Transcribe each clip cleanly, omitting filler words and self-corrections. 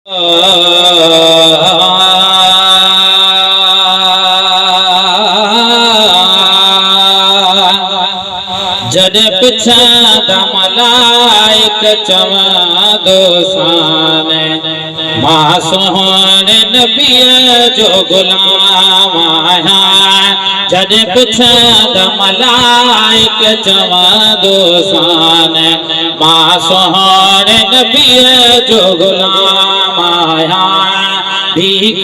जद पुछंदा मलाइक चवंदो साने मां सोहणे नबीअ जो गुलाम आहियां। जद पुछंदा मलाइक चवंदो साने मां सोहणे नबीअ जो गुलाम आहियां।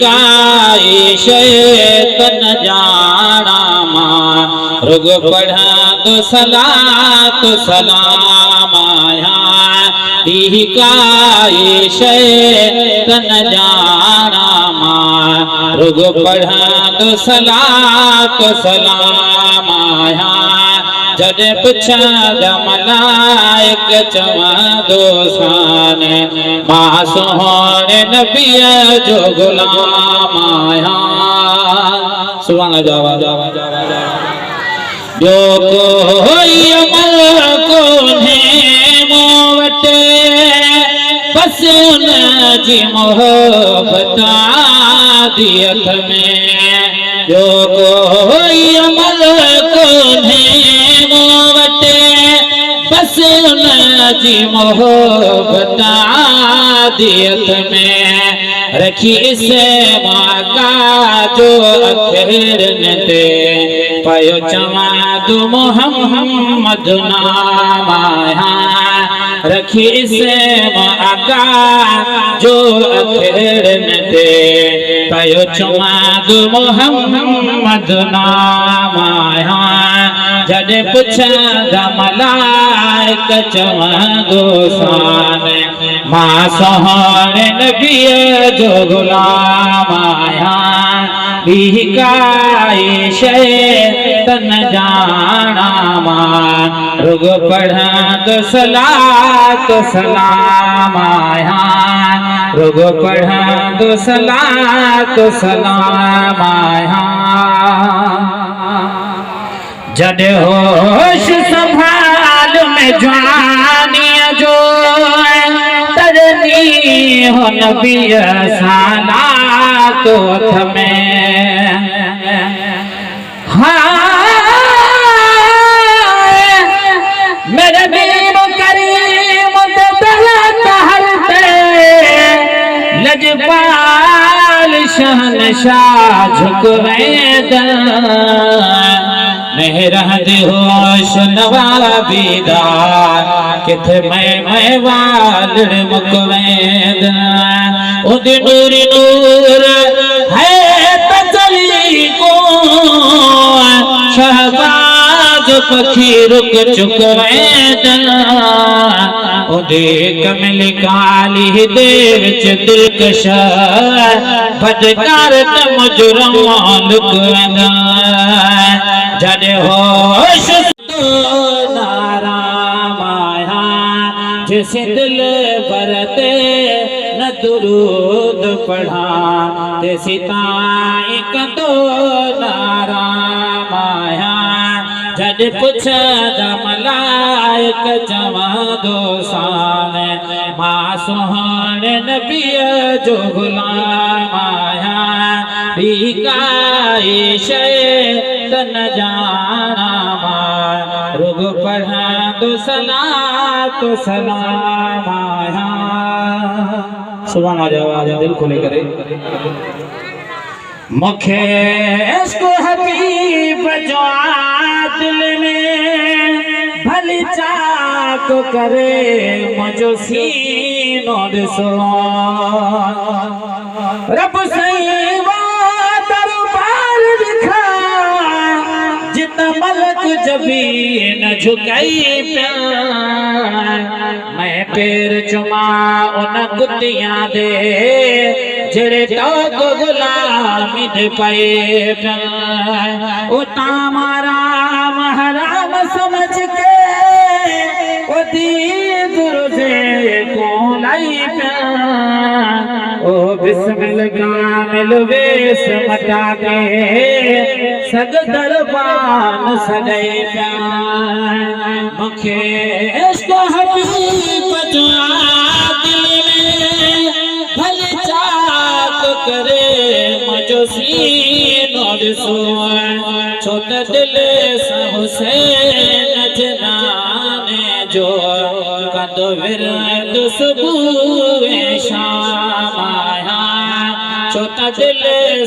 काई शैतन जाना मां रुग पढ़ंदो सलात सलाम आहियां। काई शैतन जाना मां रुग पढ़ंदो सलात सलाम आहियां। जद पुछंदा मलाइक चवंदो साने मां सोहणे नबीअ जो गुलाम आहियां। सुभान अल्लाह। ॿियो कोई अमल कोन्हे मूं वटि बस उन जी मोहबत दियत में। ॿियो कोई अमल कोन्हे मूं वटि बस उन जी मोहबत दियत में। रखी इसे माका जो अखिरन ते पयो चवंदो मोहम्मद नाम आहियां। रखी इसे माका जो अखिरन ते पयो चवंदो मोहम्मद नाम आहियां। जद पुछंदा मलाइक चवंदो साने मां सोहणे नबीअ जो गुलाम आहियां। काई शैतन जाना मां रुग पढ़ंदो सलात सलाम आहियां। रुग पढ़ंदो सलात सलाम आहियां। जद होश संभाल में जवानीअ जो तरनी हो नबीअ सालात हथ में। हाँ मेरे बीब करीम लजपाल शहनशाह झुकवेंदा रहंदे होश नवाबीदा किथे मैं वालड़ मुकवेंदा। उद नूरी नूर है तजली को शहबाज पखी रुक चुकवेंदा। उदे कमल काली देव च दिलकश बदकार न मुजरम लुकवेंदा। जद होश नाराम आया जिसे दिल बरते न दुरूद पढ़ा ते सिताई कंदो नाराम आया। जद पुछंदा मलाइक चवंदो साने मां सोहणे नबीअ जो गुलाम आहियां। काई शैतन जाना मां रुग पढ़ंदो सलात सलाम आहियां। सुभान अल्लाह। दिल खोले करे मुखे इसको हबीब जो दिल में भली चाक करे मुझो सीनो दिसो। रब सही वो दरबार दिखा जित मलक जबी न झुकाई प्यार। मैं पैर चुमा उन कुतियां दे जेड़े तो गुलामी दे पाए प्यार। ओ तामारा महराम समझ के ओ दीद रुझे को लाई प्यार। ओ बिस्मिल कामिल वेश मटा के सग दरबान सगई प्यार। मुखे इश्क हबीब जो दिल में भले हुसैन ॾिसो छो त दिल सां हुसैन जनाने जो कंदो विरद सुबुह शाम छो त दिल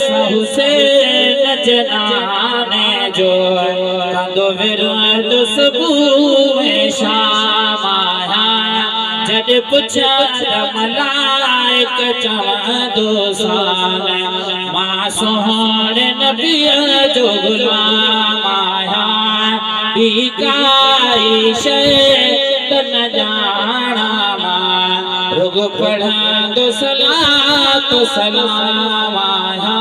सां हुसैन जनाने जो कंदो विरद सुबुह शाम जॾहिं पुछा मलाइक चवंदो साल मां सोहणे नबीअ जो गुलाम आहियां ॿी काई शइ त न ॼाणा मां रुॻो पढ़ंदो सलात सलाम आहियां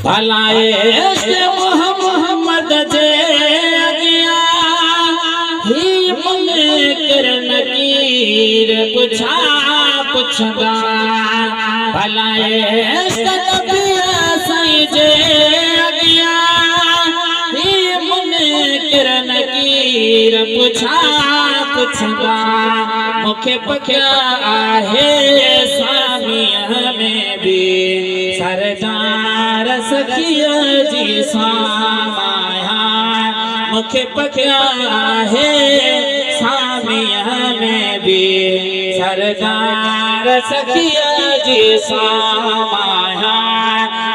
भला इश्क़ मोहम्मद जे नकीर पुछा पुछंदा भला इश्क़ नबीअ साईं जे अॻियां ही मुनकिर नकीर पुछा पुछंदा मूंखे पकिया आहे सामीअ में बि सरदार सखीअ जी सामाया मूंखे पकिया आहे सामीअ में बि सरदार सखीअ जी सामाया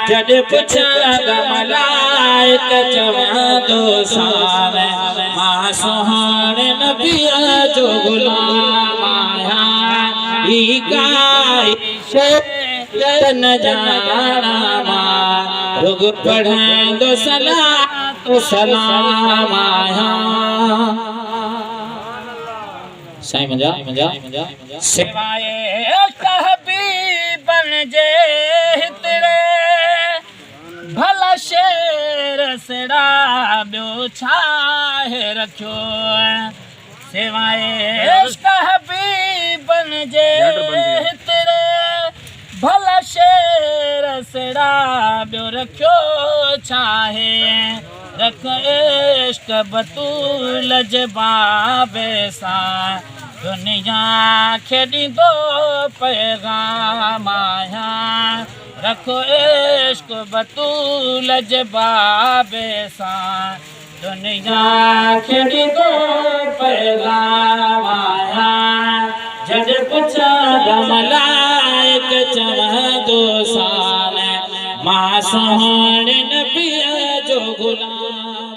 जॾहिं पुछंदा मलाइक चवंदो साल मां सोहणे नबीअ जो गुलाम आहियां ॿी काई शइ त न ॼाणा मां रुॻो पढ़ंदो सलात सलाम आहियां साईं मुंहिंजा सिवाए हबीबन जे हितरे भला शेर सिड़ा ॿियो छा रखियो सिवाए हबीबन जे हितरे भला शेर सिड़ा ॿियो रखियो छा रख इश्क़ बतूल जे बाबे सां दुनिया खे ॾींदो पैगाम आहियां रख इश्क़ बतूल जे बाबे सां दुनिया खे ॾींदो पैगाम आहियां जॾहिं पुछंदा मलाइक चवंदो साल मां सोहणे नबीअ जो गुलाम